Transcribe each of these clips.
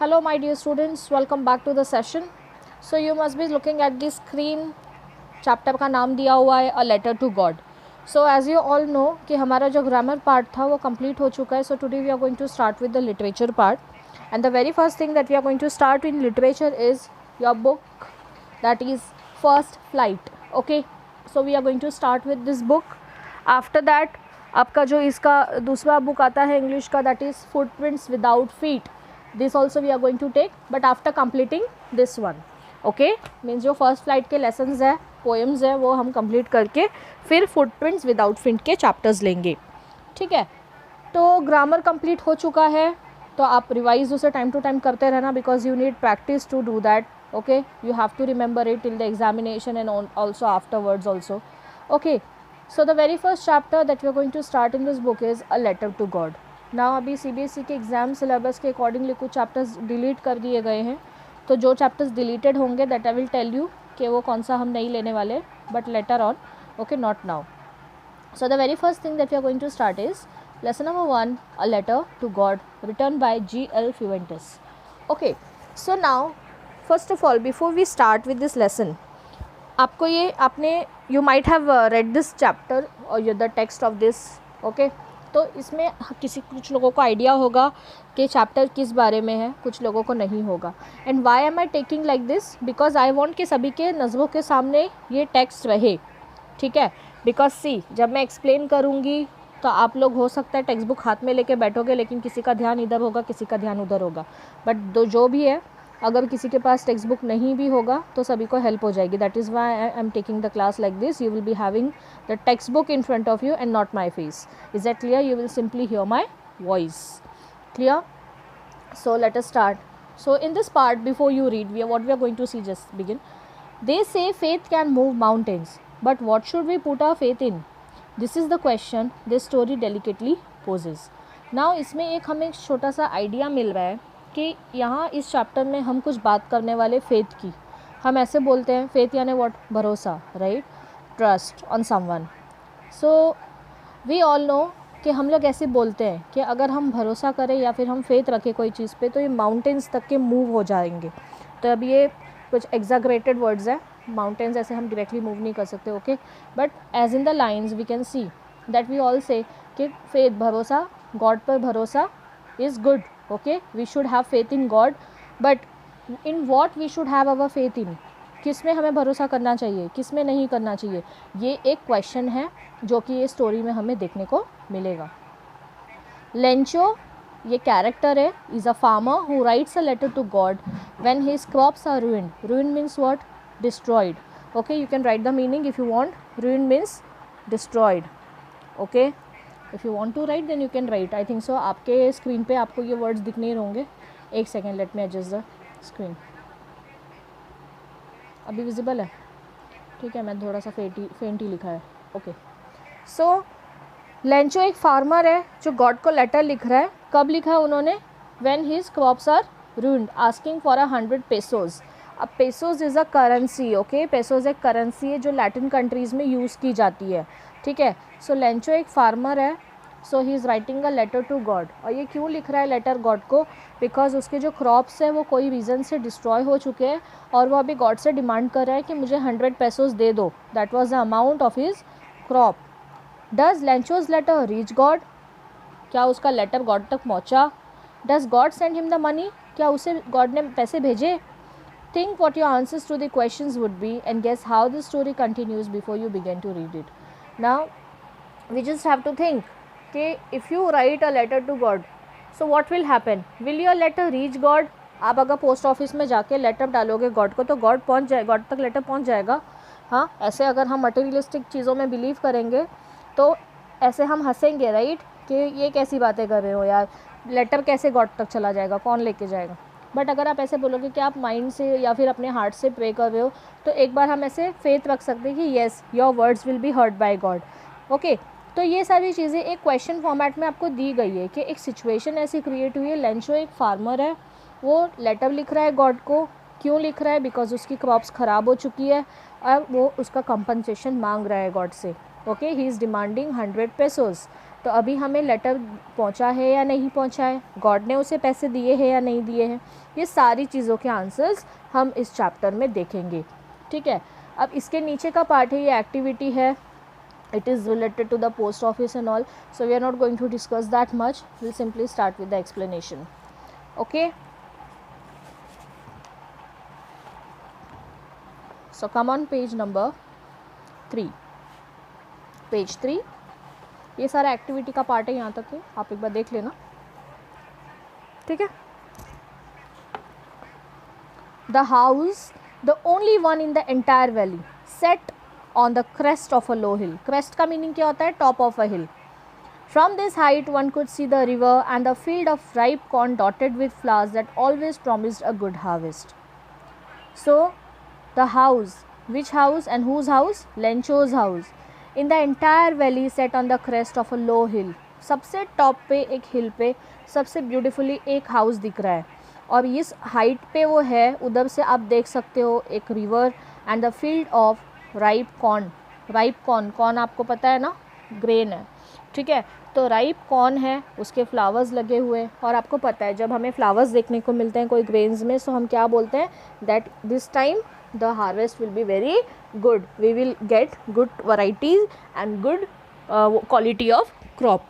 Hello my dear students, welcome back to the session. So you must be looking at the screen. Chapter का नाम दिया हुआ है a letter to God. So as you all know कि हमारा जो grammar part था वो कंप्लीट हो चुका है. So today we are going to start with the literature part and the very first thing that we are going to start in literature is your book that is first flight. Okay, so we are going to start with this book. After that आपका जो इसका दूसरा book आता है English का that is footprints without feet. This also we are going to take but after completing this one. Okay, means जो first flight के lessons है, पोएम्स है, वो हम कंप्लीट करके फिर फुटप्रिंट्स विदाउट फीट के चैप्टर्स लेंगे. ठीक है, तो ग्रामर कंप्लीट हो चुका है तो आप रिवाइज उसे टाइम टू टाइम करते रहना because you need practice to do that. Okay, you have to remember it till the examination and also afterwards also. Okay, so the very first chapter that we are going to start in this book is a letter to God. Now अभी CBSE के exam syllabus के accordingly कुछ chapters delete कर दिए गए हैं. तो जो चैप्टर्स डिलीटेड होंगे that I will tell you कि वो कौन सा हम नहीं लेने वाले but later on. Okay, not now. So the very first thing that we are going to start is lesson number 1 a letter to God written by G.L. Fuentes. Okay, so now first of all before we start with this lesson, आपको ये आपने you might have read this chapter और the text of this. Okay, तो इसमें कुछ लोगों को idea होगा कि चैप्टर किस बारे में है, कुछ लोगों को नहीं होगा. And why am I taking like this because I want कि सभी के नज़रों के सामने ये टेक्स्ट रहे. ठीक है, बिकॉज सी जब मैं एक्सप्लेन करूँगी तो आप लोग हो सकता है टेक्स्ट बुक हाथ में लेके बैठोगे लेकिन किसी का ध्यान इधर होगा, किसी का ध्यान उधर होगा. बट जो भी है, अगर किसी के पास टेक्स्ट बुक नहीं भी होगा तो सभी को हेल्प हो जाएगी. That is why I am taking the class like this. You will be having the text book in front of you and not my face. Is that clear? You will simply here my voice. Clear? So let us start. So in this part, before you read, what we are going to see, just begin. They say faith can move mountains, but what should we put our faith in? This is the question this story delicately poses. Now इसमें एक हमें एक छोटा सा idea मिल रहा है कि यहाँ इस चैप्टर में हम कुछ बात करने वाले फेथ की. हम ऐसे बोलते हैं फेथ यानी व्हाट? भरोसा, right? Trust on someone. So we all know कि हम लोग ऐसे बोलते हैं कि अगर हम भरोसा करें या फिर हम फेथ रखें कोई चीज़ पे तो ये माउंटेन्स तक के मूव हो जाएंगे. तो अब ये कुछ एग्जाग्रेटेड वर्ड्स हैं. माउंटेन्स ऐसे हम डायरेक्टली मूव नहीं कर सकते. Okay, but as in the lines we can see that we all say कि फेथ, भरोसा, गॉड पर भरोसा is good. Okay, we should have faith in God, but in what we should have our faith in? किस में हमें भरोसा करना चाहिए, किस में नहीं करना चाहिए, ये एक क्वेश्चन है जो कि ये स्टोरी में हमें देखने को मिलेगा. लेंचो ये कैरेक्टर है, is a farmer who writes a letter to God when his crops are ruined. Ruined means what? Destroyed. Okay, you can write the meaning if you want. Ruined means destroyed. Okay, if you want to write then you can write. I think so. आपके screen पे आपको ये words दिख नहीं होंगे. एक second, let me adjust the screen. अभी visible है? ठीक है, मैं थोड़ा सा फेंट ही लिखा है. ओके, सो लेंचो एक फार्मर है जो गॉड को लेटर लिख रहा है. कब लिखा है उन्होंने? When his crops are ruined, asking for 100 pesos. अब pesos is a currency. Okay, pesos एक करेंसी है जो लैटिन कंट्रीज़ में यूज़ की जाती है. ठीक है, सो लेंचो एक फार्मर है. So he is writing a letter to God. और ये क्यों लिख रहा है लेटर गॉड को? बिकॉज उसके जो क्रॉप्स हैं वो कोई रीज़न से डिस्ट्रॉय हो चुके हैं और वो अभी गॉड से डिमांड कर रहा है कि मुझे 100 pesos दे दो. That was the amount of his crop. Does Lencho's letter reach God? क्या उसका लेटर गॉड तक पहुँचा? Does God send him the money? क्या उसे गॉड ने पैसे भेजे? Think what your answers to the questions would be and guess how the story continues before you begin to read it. Now we just have to think कि if you write a letter to God so what will happen? Will your letter reach God? आप अगर post office में जाके letter डालोगे God को तो God पहुँच जाए, गॉड तक लेटर पहुँच जाएगा. हाँ, ऐसे अगर हम मटेरियलिस्टिक चीज़ों में बिलीव करेंगे तो ऐसे हम हंसेंगे, राइट? कि ये कैसी बातें कर रहे हो यार, लेटर कैसे गॉड तक चला जाएगा, कौन लेके जाएगा? बट अगर आप ऐसे बोलोगे कि आप माइंड से या फिर अपने हार्ट से प्रे कर रहे हो तो एक बार हम ऐसे फेथ रख सकते हैं कि yes, your words will be heard by God. Okay, तो ये सारी चीज़ें एक क्वेश्चन फॉर्मेट में आपको दी गई है कि एक सिचुएशन ऐसी क्रिएट हुई है. लेंचो एक फार्मर है, वो लेटर लिख रहा है गॉड को. क्यों लिख रहा है? बिकॉज उसकी क्रॉप्स ख़राब हो चुकी है और वो उसका कंपनसेशन मांग रहा है गॉड से. Okay, he is demanding 100 pesos. तो अभी हमें लेटर पहुंचा है या नहीं पहुंचा है, गॉड ने उसे पैसे दिए हैं या नहीं दिए हैं, ये सारी चीज़ों के आंसर्स हम इस चैप्टर में देखेंगे, ठीक है। अब इसके नीचे का पार्ट है, ये एक्टिविटी है, it is related to the post office and all, so we are not going to discuss that much, we'll simply start with the explanation. Okay, so come on page number 3, page 3, ये सारा activity का part है, यहाँ तक है, आप एक बार देख लेना, ठीक है। The house, the only one in the entire valley, set on the crest of a low hill. Crest का meaning क्या होता है? Top of a hill. From this height one could see the river and the field of ripe corn dotted with flowers that always promised a good harvest. So the house, which house and whose house? Lencho's house. In the entire valley set on the crest of a low hill. सबसे top पे एक हिल पे सबसे beautifully एक house दिख रहा है और इस हाइट पे वो है, उधर से आप देख सकते हो एक river and the field of ripe corn. Ripe corn, corn आपको पता है ना, ग्रेन है, ठीक है। तो राइप कॉर्न है, उसके फ्लावर्स लगे हुए, और आपको पता है जब हमें फ्लावर्स देखने को मिलते हैं कोई ग्रेन्स में, सो हम क्या बोलते हैं, that this time the harvest will be very good, we will get good varieties and good quality of crop,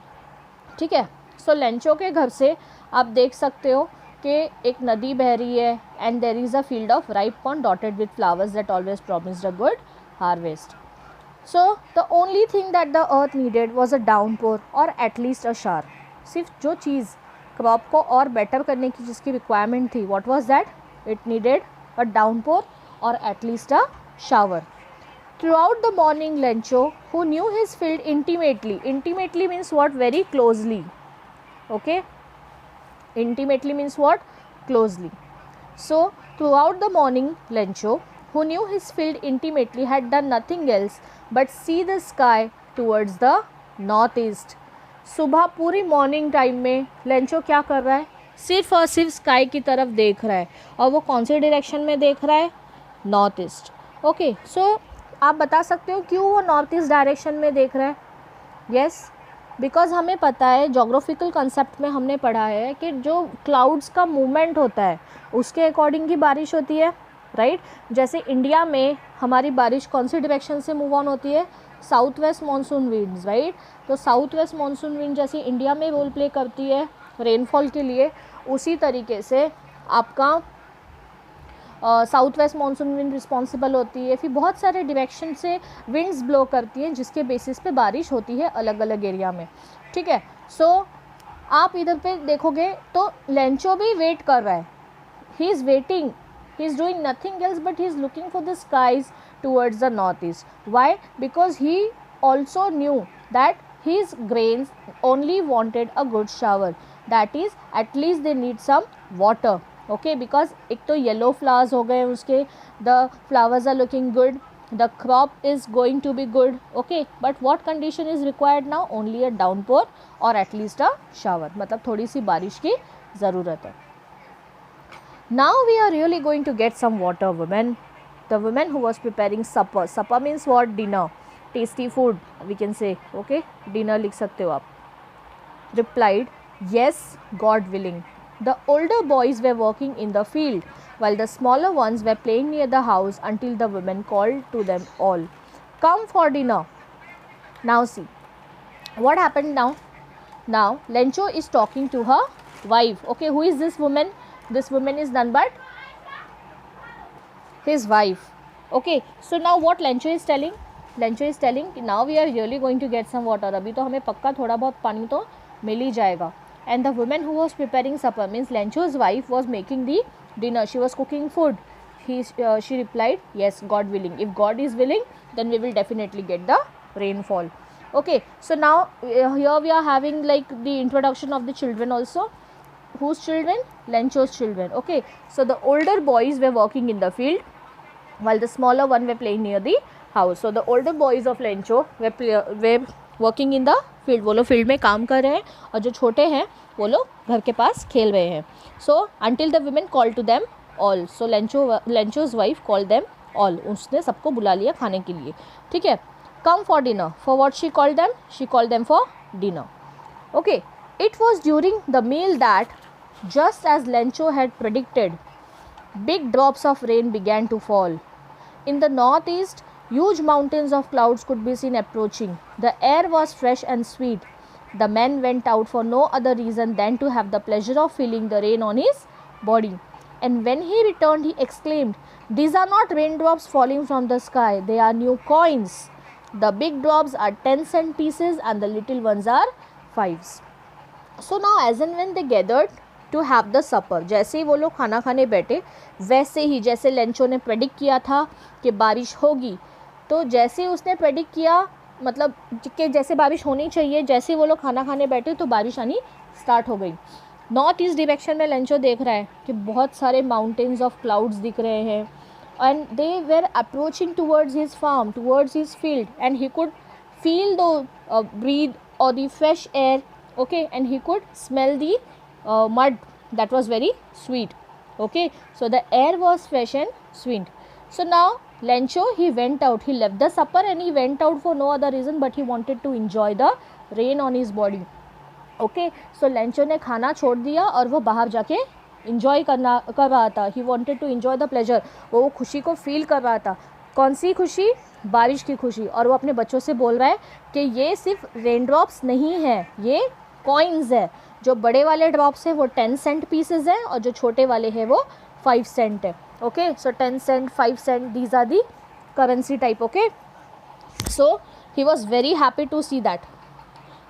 ठीक है। सो लेंचो के घर से आप देख सकते हो कि एक नदी बह रही है and there is a field of ripe corn dotted with flowers that always promised a good harvest. So the only thing that the earth needed was a downpour or at least a shower. सिर्फ जो चीज़ crop को और better करने की जिसकी requirement थी, what was that? It needed a downpour or at least a shower. Throughout the morning, Lencho, who knew his field intimately means what? Very closely. Okay? Intimately means what? Closely. So throughout the morning, Lencho, who knew his field intimately, had done nothing else but see the sky towards the northeast. सुबह पूरी morning time में Lencho क्या कर रहा है, सिर्फ और सिर्फ स्काई की तरफ देख रहा है, और वो कौन से डायरेक्शन में देख रहा है, नॉर्थ ईस्ट. ओके, सो आप बता सकते हो क्यों वो नॉर्थ ईस्ट डायरेक्शन में देख रहा है. यस, बिकॉज हमें पता है, जोग्राफिकल कंसेप्ट में हमने पढ़ा है कि जो क्लाउड्स का मूवमेंट होता है उसके अकॉर्डिंग ही बारिश होती है, राइट. जैसे इंडिया में हमारी बारिश कौन सी डायरेक्शन से मूव ऑन होती है, south west monsoon winds, right. तो साउथ वेस्ट मानसून विंड जैसे इंडिया में रोल प्ले करती है रेनफॉल के लिए, उसी तरीके से आपका south west monsoon wind responsible होती है. फिर बहुत सारे डायरेक्शन से विंड्स ब्लो करती हैं जिसके बेसिस पे बारिश होती है अलग अलग एरिया में, ठीक है. सो आप इधर पे देखोगे तो लेंचो भी वेट कर रहा है, he is waiting, he is doing nothing else but he is looking for the skies towards the northeast. Why? Because he also knew that his grains only wanted a good shower, that is at least they need some water. Okay, because एक तो yellow flowers हो गए उसके, the flowers are looking good, the crop is going to be good. Okay, but what condition is required now? Only a downpour or at least a shower, मतलब थोड़ी सी बारिश की ज़रूरत है. Now we are really going to get some water, women. The woman who was preparing supper, supper means what? Dinner, tasty food we can say. Okay, dinner लिख सकते हो आप. Replied, yes, God willing. The older boys were working in the field while the smaller ones were playing near the house until the woman called to them all, come for dinner. Now see what happened now. Now Lencho is talking to her wife. Okay, who is this woman? This woman is none but his wife. Okay, so now what Lencho is telling? Lencho is telling now we are really going to get some water. अभी तो हमें पक्का थोड़ा बहुत पानी तो मिल ही जाएगा. And the woman who was preparing supper means Lencho's wife was making the dinner. She was cooking food. She replied, yes, God willing. If God is willing, then we will definitely get the rainfall. Okay, so now here we are having like the introduction of the children also. Whose children? Lencho's children. Okay, so the older boys were working in the field while the smaller one were playing near the house. So the older boys of Lencho were working in the field. वो लोग field में काम कर रहे हैं और जो छोटे हैं वो लोग घर के पास खेल रहे हैं. So until the women called to them all. So Lencho's wife called them all. उसने सबको बुला लिया खाने के लिए, ठीक है. Come for dinner. For what she called them? She called them for dinner. Okay, it was during the meal that, just as Lencho had predicted, big drops of rain began to fall. In the northeast, huge mountains of clouds could be seen approaching. The air was fresh and sweet. The man went out for no other reason than to have the pleasure of feeling the rain on his body. And when he returned, he exclaimed, "These are not raindrops falling from the sky, they are new coins. The big drops are 10-cent pieces and the little ones are fives." So now as and when they gathered to have the supper, जैसे ही वो लोग खाना खाने बैठे, वैसे ही जैसे Lencho ने predict किया था कि बारिश होगी, तो जैसे उसने प्रेडिक्ट किया, मतलब कि जैसे बारिश होनी चाहिए, जैसे वो लोग खाना खाने बैठे तो बारिश आनी स्टार्ट हो गई. नॉर्थ ईस्ट डायरेक्शन में लेंचो देख रहा है कि बहुत सारे माउंटेन्स ऑफ क्लाउड्स दिख रहे हैं, and they were approaching towards his farm, towards his field, and he could feel the breathe or the fresh air, okay, and he could smell the mud that was very sweet. Okay, so the air was fresh and sweet. So now Lencho, he went out, he left the supper and he went out for no other reason but he wanted to enjoy the rain on his body. Okay, so Lencho ने खाना छोड़ दिया और वो बाहर जाके enjoy कर रहा था. He wanted to enjoy the pleasure. वो खुशी को feel कर रहा था. कौन सी खुशी? बारिश की खुशी. और वो अपने बच्चों से बोल रहा है कि ये सिर्फ रेन ड्रॉप्स नहीं है, ये कॉइन्स है. जो बड़े वाले ड्रॉप्स है वो 10 सेंट पीसेज है और जो छोटे वाले हैं वो 5 सेंट है. Okay, so 10 cent, 5 cent, these are the currency type. Okay, so he was very happy to see that.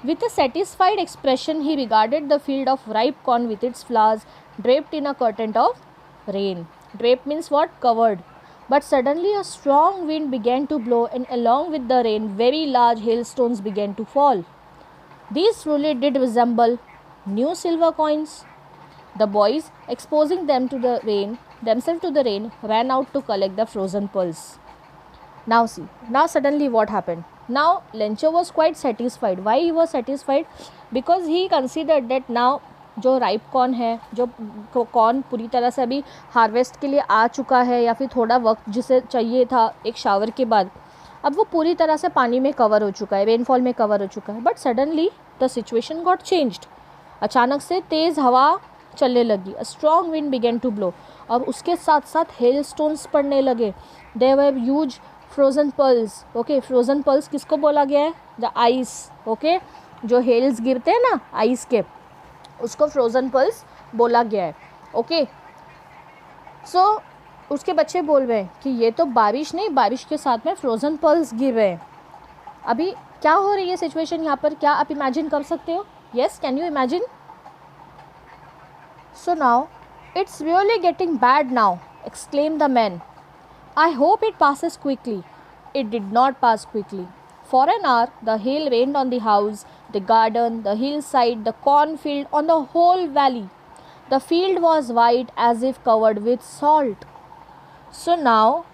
With a satisfied expression, he regarded the field of ripe corn with its flowers draped in a curtain of rain. Draped means what? Covered. But suddenly a strong wind began to blow, and along with the rain, very large hailstones began to fall. These truly did resemble new silver coins. The boys, exposing themselves to the rain, ran out to collect the frozen pearls. Now see, now suddenly what happened? Now Lencho was quite satisfied. Why he was satisfied? Because he considered that now जो ripe corn है, जो corn पूरी तरह से अभी harvest के लिए आ चुका है या फिर थोड़ा वक्त जिसे चाहिए था एक शावर के बाद, अब वो पूरी तरह से पानी में कवर हो चुका है, रेनफॉल में कवर हो चुका है. But suddenly the situation got changed. अचानक से तेज़ हवा चलने लगी. A strong wind began to blow, और उसके साथ साथ हेल स्टोन्स पड़ने लगे. There were huge frozen pearls. Okay, frozen pearls किसको बोला गया है? The ice. ओके, जो हेल्स गिरते हैं ना आइस के, उसको फ्रोज़न पर्ल्स बोला गया है. ओके, सो उसके बच्चे बोल रहे हैं कि ये तो बारिश नहीं, बारिश के साथ में फ्रोज़न पर्ल्स गिर रहे हैं. अभी क्या हो रही है सिचुएशन यहाँ पर, क्या आप इमेजिन कर सकते हो? Yes, can you imagine? So now it's really getting bad now, exclaim the man. I hope it passes quickly. It did not pass quickly. For an hour, the hail rained on the house, the garden, the hillside, the cornfield, on the whole valley. The field was white as if covered with salt. So now,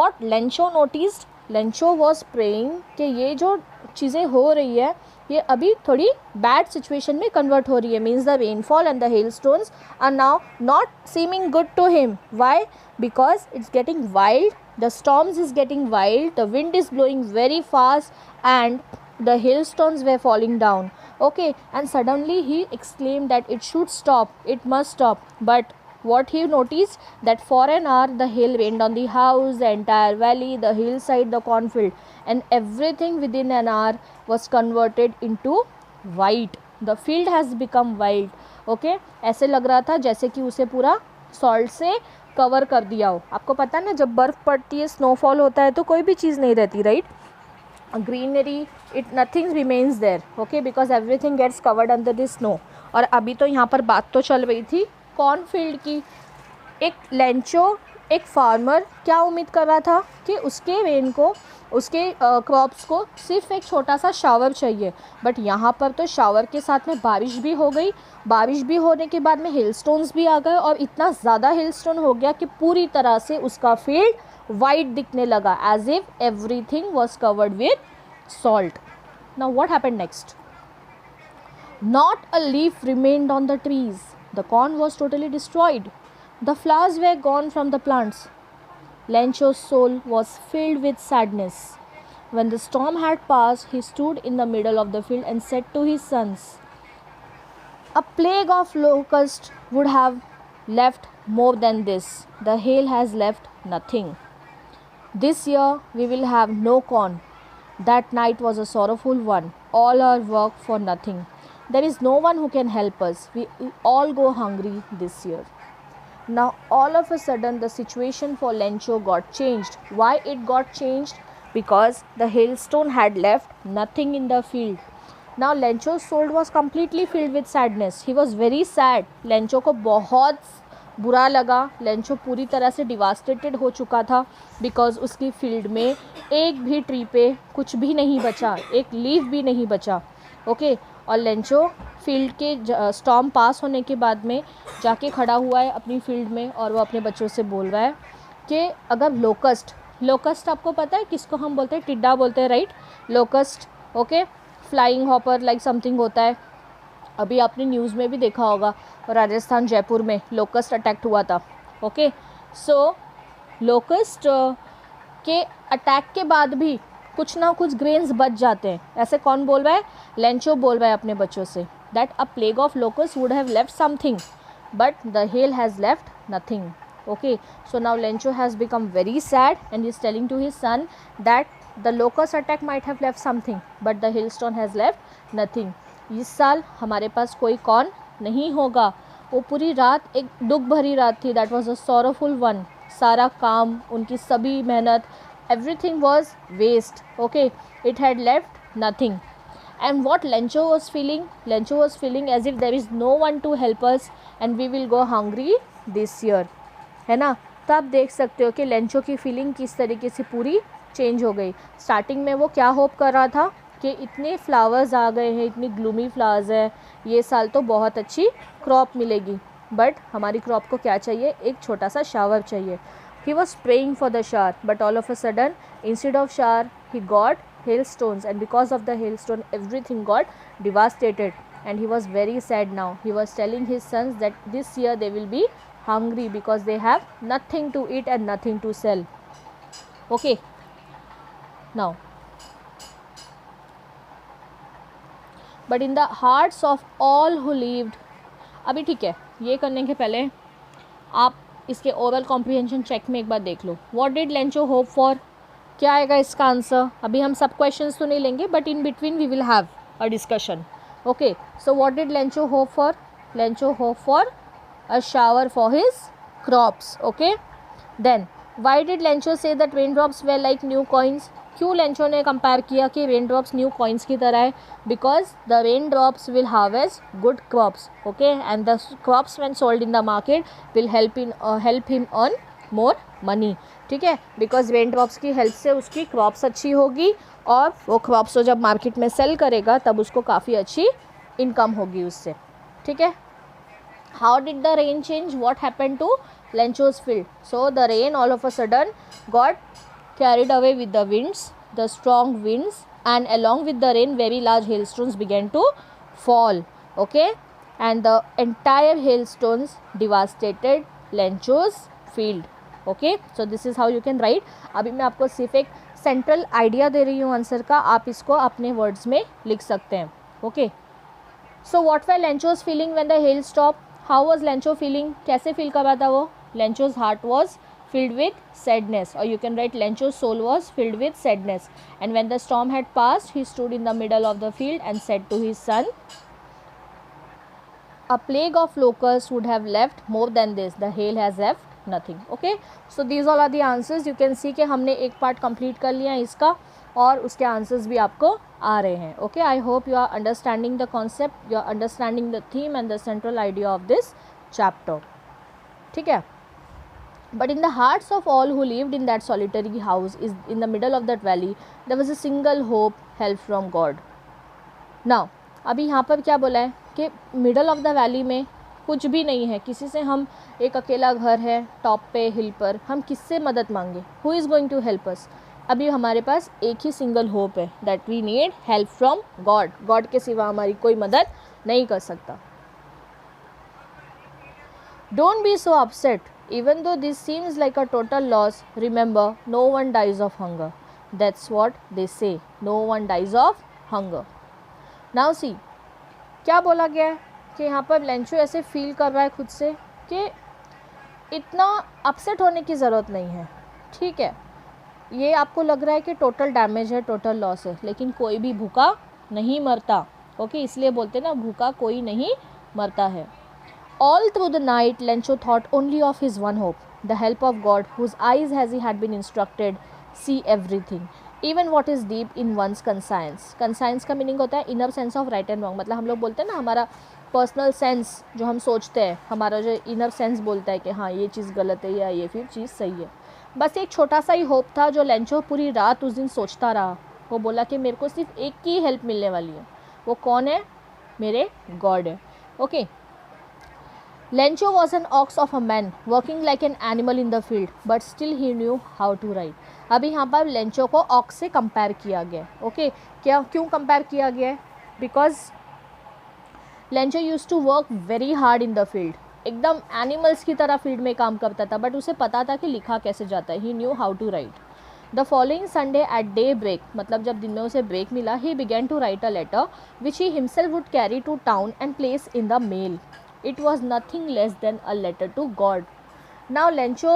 what Lencho noticed? Lencho was praying कि ये जो चीज़ें हो रही है ये अभी थोड़ी बैड सिचुएशन में कन्वर्ट हो रही है. Means the rainfall and the hailstones are now not seeming good to him. Why? Because it's getting wild, the storms is getting wild, the wind is blowing very fast and the hailstones were falling down. Okay, and suddenly he exclaimed that it should stop, it must stop. But what he noticed, that for an hour the hail rained on the house, the entire valley, the hillside, the cornfield, and everything within an hour was converted into white. The field has become wild. Okay, ऐसे लग रहा था जैसे कि उसे पूरा salt से cover कर दिया हो. आपको पता है ना, जब बर्फ़ पड़ती है, स्नोफॉल होता है तो कोई भी चीज़ नहीं रहती, right? Greenery, it nothing remains there. Okay, because everything gets covered under the snow. और अभी तो यहाँ पर बात तो चल रही थी कॉर्नफील्ड की. एक लेंचो, एक फार्मर क्या उम्मीद कर रहा था कि उसके रेन को, उसके क्रॉप्स को सिर्फ एक छोटा सा शावर चाहिए. बट यहाँ पर तो शावर के साथ में बारिश भी हो गई. बारिश भी होने के बाद में हेलस्टोन्स भी आ गए और इतना ज़्यादा हेलस्टोन हो गया कि पूरी तरह से उसका फील्ड वाइट दिखने लगा, as if everything was covered with salt. Now what happened next? Not a leaf remained on the trees. The corn was totally destroyed. The flowers were gone from the plants. Lencho's soul was filled with sadness. When the storm had passed, he stood in the middle of the field and said to his sons, A plague of locusts would have left more than this. The hail has left nothing. This year we will have no corn. That night was a sorrowful one. All our work for nothing. There is no one who can help us. We all go hungry this year. Now all of a sudden the situation for Lencho got changed. Why it got changed? Because the hailstone had left nothing in the field. Now Lencho's soul was completely filled with sadness. He was very sad. Lencho को बहुत बुरा लगा. Lencho पूरी तरह से devastated हो चुका था बिकॉज उसकी फील्ड में एक भी ट्री पे कुछ भी नहीं बचा, एक लीफ भी नहीं बचा. ओके और Lencho फील्ड के स्टॉर्म पास होने के बाद में जाके खड़ा हुआ है अपनी फील्ड में और वो अपने बच्चों से बोल रहा है कि अगर लोकस्ट आपको पता है किसको हम बोलते हैं? टिड्डा बोलते हैं, right? Locust, okay, flying hopper like something होता है. अभी आपने न्यूज़ में भी देखा होगा राजस्थान जयपुर में लोकस्ट अटैक हुआ था. ओके सो लोकस्ट के अटैक के बाद भी कुछ ना कुछ ग्रेन्स बच जाते हैं. ऐसे कौन बोल रहा है? लेंचो बोल रहा है अपने बच्चों say that a plague of locust would have left something but the hell has left nothing. Okay, so now Lencho has become very sad and is telling to his son that the locust attack might have left something but the hailstone has left nothing. इस साल हमारे पास कोई corn नहीं होगा. वो पूरी रात एक दुख भरी रात थी. That was a sorrowful one. सारा काम, उनकी सभी मेहनत, everything was waste. Okay, it had left nothing. And what Lencho was feeling? Lencho was feeling as if there is no one to help us and we will go hungry this year. है ना? तो आप देख सकते हो कि Lencho की feeling किस तरीके से पूरी चेंज हो गई. स्टार्टिंग में वो क्या होप कर रहा था कि इतने फ्लावर्स आ गए हैं, इतनी ग्लूमी फ्लावर्स हैं, ये साल तो बहुत अच्छी क्रॉप मिलेगी. बट हमारी क्रॉप को क्या चाहिए? एक छोटा सा शावर चाहिए. He was praying for the shower but all of a sudden instead of shower he got hailstones and because of the hailstone everything got devastated and he was very sad now. He was telling his sons that this year they will be hungry because they have nothing to eat and nothing to sell. Okay, now but in the hearts of all who lived. अभी ठीक है, ये करने के पहले आप इसके oral comprehension check में एक बार देख लो. What did Lencho hope for? क्या आएगा इसका आंसर? अभी हम सब क्वेश्चंस तो नहीं लेंगे but in between we will have a discussion. Okay so what did Lencho hope for? Lencho hope for a shower for his crops. Okay, then why did Lencho say that raindrops were like new coins? क्यों Lencho ने compare किया कि raindrops new coins की तरह है? Because the raindrops will harvest good crops. Okay and the crops when sold in the market will help him earn more money. ठीक है, because raindrops की हेल्प से उसकी क्रॉप्स अच्छी होगी और वो क्रॉप्स को जब मार्केट में सेल करेगा तब उसको काफ़ी अच्छी इनकम होगी उससे. ठीक है. How did the rain change? What happened to Lencho's field? So the rain all of a sudden got carried away with the winds, the strong winds, and along with the rain very large hailstones began to fall. Okay, and the entire hailstones devastated Lencho's field. Okay, so this is how you can write. अभी मैं आपको सिर्फ एक central idea दे रही हूँ answer का, आप इसको अपने वर्ड्स में लिख सकते हैं. Okay, so what were Lencho's feeling when the hail stopped? How was Lencho feeling? कैसे फील कर रहा था वो? Lencho's heart was filled with sadness, or you can write Lencho's soul was filled with sadness. And when the storm had passed, he stood in the middle of the field and said to his son, a plague of locusts would have left more than this. The hail has left nothing. Okay, so these all are the answers. You can see कि हमने एक part complete कर लिया इसका और उसके answers भी आपको आ रहे हैं. Okay, I hope you are understanding the concept, you are understanding the theme and the central idea of this chapter. ठीक है. But in the hearts of all who lived in that solitary house is in the middle of that valley there was a single hope, help from God. Now अभी यहाँ पर क्या बोला है कि middle of the valley में कुछ भी नहीं है, किसी से हम, एक अकेला घर है टॉप पे हिल पर, हम किससे मदद मांगे? Who is going to help us? अभी हमारे पास एक ही सिंगल होप है, that we need help from God. God के सिवा हमारी कोई मदद नहीं कर सकता. Don't be so upset even though this seems like a total loss. Remember no one dies of hunger. That's what they say, no one dies of hunger. Now see क्या बोला गया है कि यहाँ पर लेंचो ऐसे फील कर रहा है खुद से कि इतना अपसेट होने की ज़रूरत नहीं है, ठीक है, ये आपको लग रहा है कि टोटल डैमेज है, टोटल लॉस है, लेकिन कोई भी भूखा नहीं मरता, ओके, इसलिए बोलते ना भूखा कोई नहीं मरता है. All through the night, Lencho thought only of his one hope, the help of God, whose eyes, as he had been instructed, see everything, even what is deep in one's conscience. Conscience का meaning होता है inner sense of right and wrong. मतलब हम लोग बोलते हैं ना हमारा पर्सनल सेंस जो हम सोचते हैं, हमारा जो इनर सेंस बोलता है कि हाँ ये चीज़ गलत है या ये फिर चीज़ सही है. बस एक छोटा सा ही होप था जो लेंचो पूरी रात उस दिन सोचता रहा. वो बोला कि मेरे को सिर्फ एक ही हेल्प मिलने वाली है. वो कौन है? मेरे गॉड है. Okay. Lencho was an ox of a man, working like an animal in the field, but still he knew how to ride. अभी यहाँ पर लेंचो को ऑक्स से कंपेयर किया गया. ओके, क्या क्यों कंपेयर किया गया है? Because Lencho use to work very hard in the field. एकदम एनिमल्स की तरह फील्ड में काम करता था, बट उसे पता था कि लिखा कैसे जाता है. He knew how to write. The following Sunday at day break, मतलब जब दिन में उसे ब्रेक मिला, he began to write a letter which he himself would carry to town and place in the mail. It was nothing less than a letter to God. Now Lencho,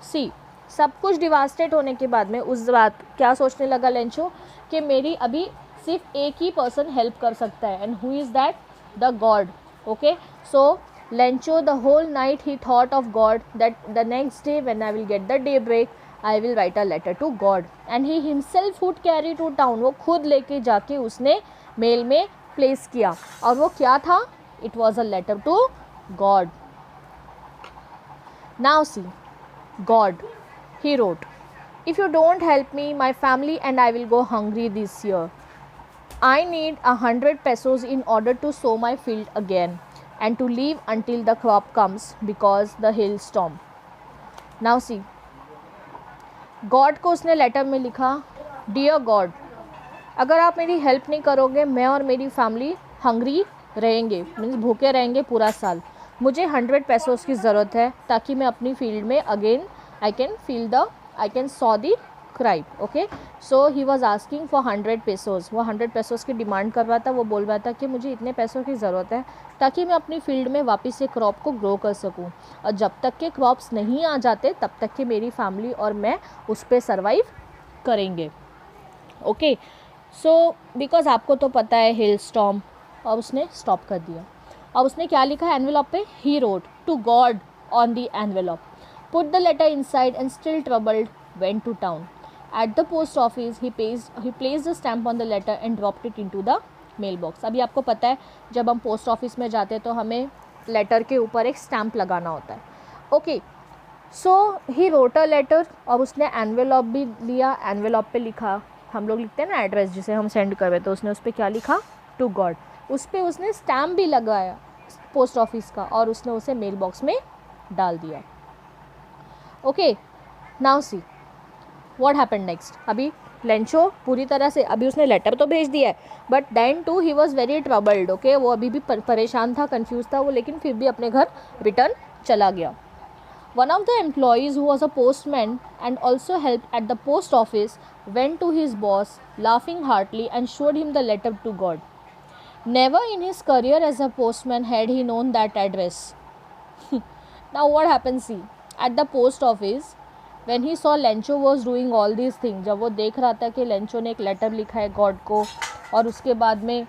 see, सब कुछ डिवास्टेट होने के बाद में उस बात क्या सोचने लगा लेंचो कि मेरी अभी सिर्फ एक ही पर्सन हेल्प कर सकता है. And who is that? The God. Okay, so Lencho the whole night he thought of God that the next day when I will get the daybreak I will write a letter to God. And he himself would carry to town. वो खुद लेके जाके उसने mail में place किया. और वो क्या था? It was a letter to God. Now see, God, he wrote, if you don't help me, my family and I will go hungry this year. I need 100 pesos in order to sow my field again and to leave until the crop comes because the hailstorm. Now see, God को उसने letter में लिखा, Dear God, अगर आप मेरी help नहीं करोगे मैं और मेरी फैमिली हंग्री रहेंगे, मीन्स भूखे रहेंगे पूरा साल. मुझे 100 पैसोस की ज़रूरत है ताकि मैं अपनी फील्ड में again I can saw the crop. Okay, so he was asking for 100 pesos. वो 100 पेसोस की डिमांड कर रहा था. वो बोल रहा था कि मुझे इतने पैसों की ज़रूरत है ताकि मैं अपनी फील्ड में वापस से क्रॉप को ग्रो कर सकूं. और जब तक के क्रॉप्स नहीं आ जाते तब तक के मेरी फैमिली और मैं उस पर सर्वाइव करेंगे. ओके, सो बिकॉज आपको तो पता है हेल स्टॉर्म. और उसने स्टॉप कर दिया. और उसने क्या लिखा एनवेलप पे? He wrote to God on the envelope, put the letter inside and still troubled went to town. At the post office he placed the stamp on the letter and dropped it into the mailbox. अभी आपको पता है जब हम post office में जाते हैं तो हमें लेटर के ऊपर एक स्टैम्प लगाना होता है. Okay, so he wrote a letter और उसने एनवेलप भी लिया. एनवेलप पे लिखा, हम लोग लिखते हैं ना एड्रेस जिसे हम सेंड कर रहे, तो उसने उस पर क्या लिखा? To God. उस पर उसने स्टैम्प भी लगाया पोस्ट ऑफिस का और उसने उसे मेल बॉक्स में डाल दिया. Okay, now see what happened next. अभी लेंचो पूरी तरह से, अभी उसने लेटर तो भेज दिया है but then to he was very troubled. Okay, वो अभी भी परेशान था, कंफ्यूज था वो, लेकिन फिर भी अपने घर रिटर्न चला गया. One of the employees who was a postman and also helped at the post office went to his boss laughing heartily and showed him the letter to God. Never in his career as a postman had he known that address. Now what happened? See, at the post office when he saw Lencho was doing all these things, जब वो देख रहा था कि Lencho ने एक letter लिखा है गॉड को और उसके बाद में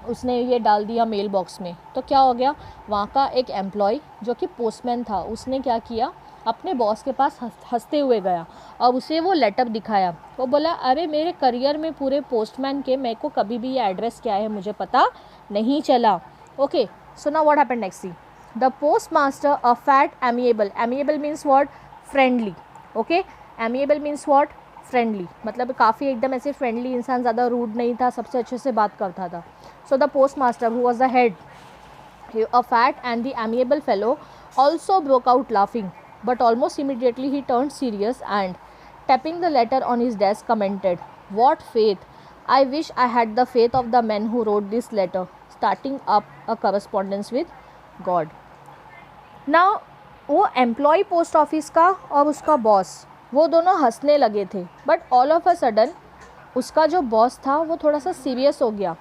उसने ये डाल दिया मेल बॉक्स में, तो क्या हो गया? वहाँ का एक एम्प्लॉय जो कि पोस्टमैन था उसने क्या किया? अपने बॉस के पास हंसते हुए गया और उसे वो लेटर दिखाया. वो बोला, अरे मेरे करियर में पूरे पोस्टमैन के मेरे को कभी भी ये एड्रेस क्या है मुझे पता नहीं चला. Okay, so now what happened next? See, the post master a fat amiable means what? Friendly. Okay, amiable means what? Friendly. मतलब काफ़ी एकदम ऐसे फ्रेंडली इंसान, ज़्यादा रूड नहीं था, सबसे अच्छे से बात करता था. So the post master who was the head, a fat and the amiable fellow, also broke out laughing, but almost immediately he turned serious and, tapping the letter on his desk, commented, "What faith! I wish I had the faith of the man who wrote this letter, starting up a correspondence with God." Now वो employ post office का और उसका boss वो दोनों हंसने लगे थे, but all of a sudden उसका जो बॉस था वो थोड़ा सा सीरियस हो गया.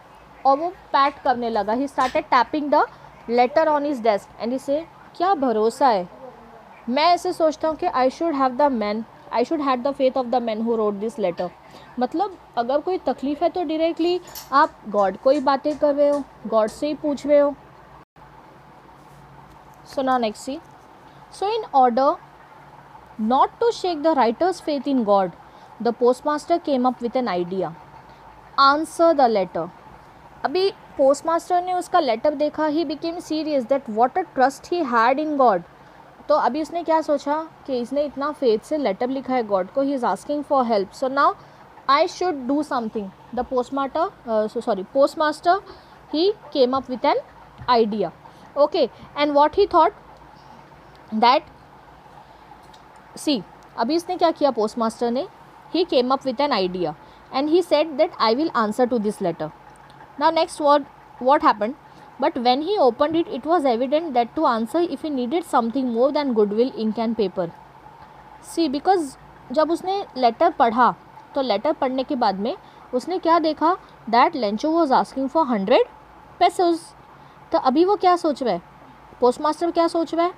और वो पैट करने लगा. He started tapping the letter on his desk and he से क्या भरोसा है. मैं ऐसे सोचता हूँ कि I should have the faith of the man who wrote this letter. मतलब अगर कोई तकलीफ़ है तो डायरेक्टली आप गॉड को ही बातें कर रहे हो, गॉड से ही पूछ रहे हो. So now next see. So in order not to shake the writer's faith in God, the postmaster came up with an idea. Answer the letter. अभी postmaster ने उसका letter देखा. He became serious that what a trust he had in God. तो अभी उसने क्या सोचा कि इसने इतना faith से letter लिखा है God को. He is asking for help. So now I should do something. The postmaster he came up with an idea. Okay, and what he thought that सी अभी इसने क्या किया पोस्टमास्टर ने. He came up with an idea and he said that I will answer to this letter. Now next what happened, but when he opened it, it was evident that to answer if he needed something more than goodwill, ink and paper. See because जब उसने letter पढ़ा तो letter पढ़ने के बाद में उसने क्या देखा, that Lencho was asking for 100 पेसोज. तो अभी वो क्या सोच रहा है, पोस्टमास्टर क्या सोच रहा है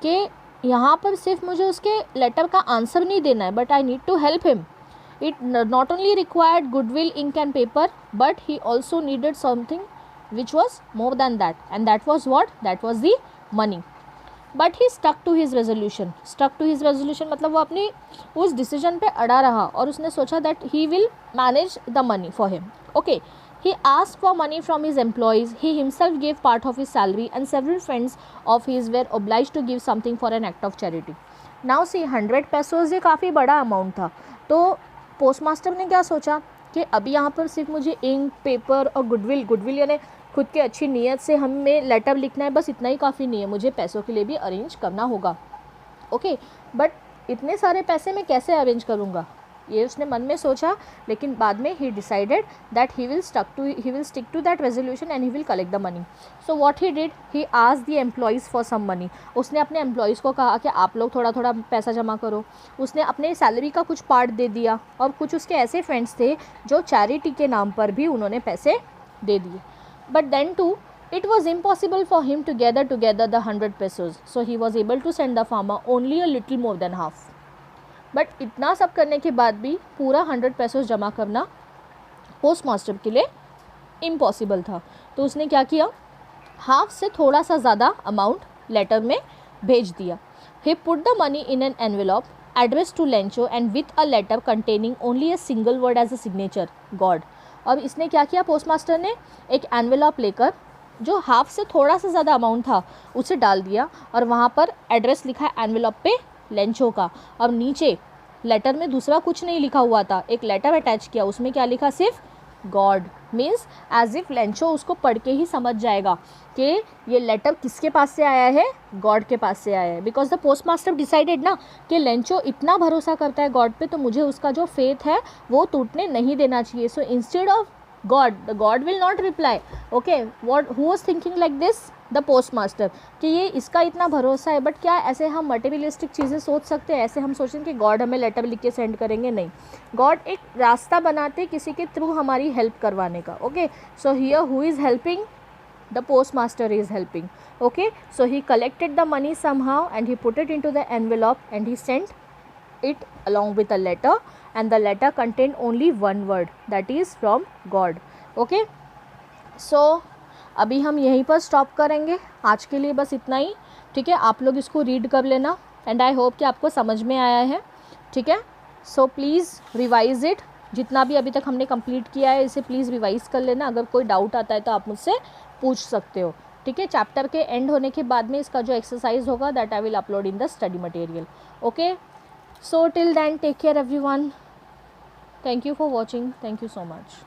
कि यहाँ पर सिर्फ मुझे उसके लेटर का आंसर नहीं देना है, but I need to help him. It not only required goodwill, ink and paper, but he also needed something which was more than that, and that was what, that was the money. But he stuck to his resolution मतलब वो अपनी उस decision पे अड़ा रहा और उसने सोचा that he will manage the money for him. Okay, he asked for money from his employees. He himself gave part of his salary and several friends of his were obliged to give something for an act of charity. Now see 100 pesos ये काफ़ी बड़ा amount था. तो postmaster ने क्या सोचा कि अभी यहाँ पर सिर्फ मुझे इंक, पेपर और गुडविल यानी खुद की अच्छी नीयत से हमें लेटर लिखना है, बस इतना ही काफ़ी नहीं है, मुझे पैसों के लिए भी अरेंज करना होगा. ओके, बट इतने सारे पैसे मैं कैसे अरेंज करूँगा, ये उसने मन में सोचा. लेकिन बाद में he decided that he will stick to that resolution and he will collect the money. So what he did, he asked the employees for some money. उसने अपने एम्प्लॉयज़ को कहा कि आप लोग थोड़ा थोड़ा पैसा जमा करो. उसने अपने सैलरी का कुछ पार्ट दे दिया और कुछ उसके ऐसे फ्रेंड्स थे जो चैरिटी के नाम पर भी उन्होंने पैसे दे दिए. But then to it was impossible for him to gather together the 100 pesos, so he was able to send the farmer only a little more than half. But इतना सब करने के बाद भी पूरा 100 पेसोस जमा करना पोस्टमास्टर के लिए इम्पॉसिबल था. तो उसने क्या किया, हाफ से थोड़ा सा ज़्यादा अमाउंट लेटर में भेज दिया. He put the money in an envelope address to Lencho and with a letter containing only a single word as a signature, God. अब इसने क्या किया, पोस्टमास्टर ने एक एनवेलॉप लेकर जो हाफ से थोड़ा सा ज़्यादा अमाउंट था उसे डाल दिया और वहाँ पर एड्रेस लिखा है एनवेलॉप पे लेंचो का. अब नीचे लेटर में दूसरा कुछ नहीं लिखा हुआ था, एक लेटर अटैच किया, उसमें क्या लिखा, सिर्फ God. Means as if Lencho उसको पढ़ के ही समझ जाएगा कि ये लेटर किसके पास से आया है, गॉड के पास से आया है. बिकॉज द पोस्टमास्टर डिसाइडेड ना कि लेंचो इतना भरोसा करता है गॉड पे, तो मुझे उसका जो फेथ है वो टूटने नहीं देना चाहिए. So instead of God, the God will not reply. Okay, who was thinking like this? The postmaster. कि ये इसका इतना भरोसा है. बट क्या ऐसे हम मटेरियलिस्टिक चीज़ें सोच सकते हैं, ऐसे हम सोचें कि गॉड हमें लेटर लिख के सेंड करेंगे? नहीं, गॉड एक रास्ता बनाते किसी के थ्रू हमारी हेल्प करवाने का. Okay, so here who is helping, the postmaster is helping. Okay, so he collected the money somehow and he put it into the envelope and he sent it along with a letter, and the letter contained only one word, that is from God. Okay, so अभी हम यहीं पर stop करेंगे. आज के लिए बस इतना ही. ठीक है, आप लोग इसको रीड कर लेना एंड आई होप कि आपको समझ में आया है. ठीक है, सो प्लीज़ रिवाइज़ इट. जितना भी अभी तक हमने कंप्लीट किया है इसे प्लीज़ रिवाइज़ कर लेना. अगर कोई डाउट आता है तो आप मुझसे पूछ सकते हो. ठीक है, चैप्टर के एंड होने के बाद में इसका जो एक्सरसाइज होगा that I will upload in the study material. Okay, so till then take care everyone. Thank you for watching. Thank you so much.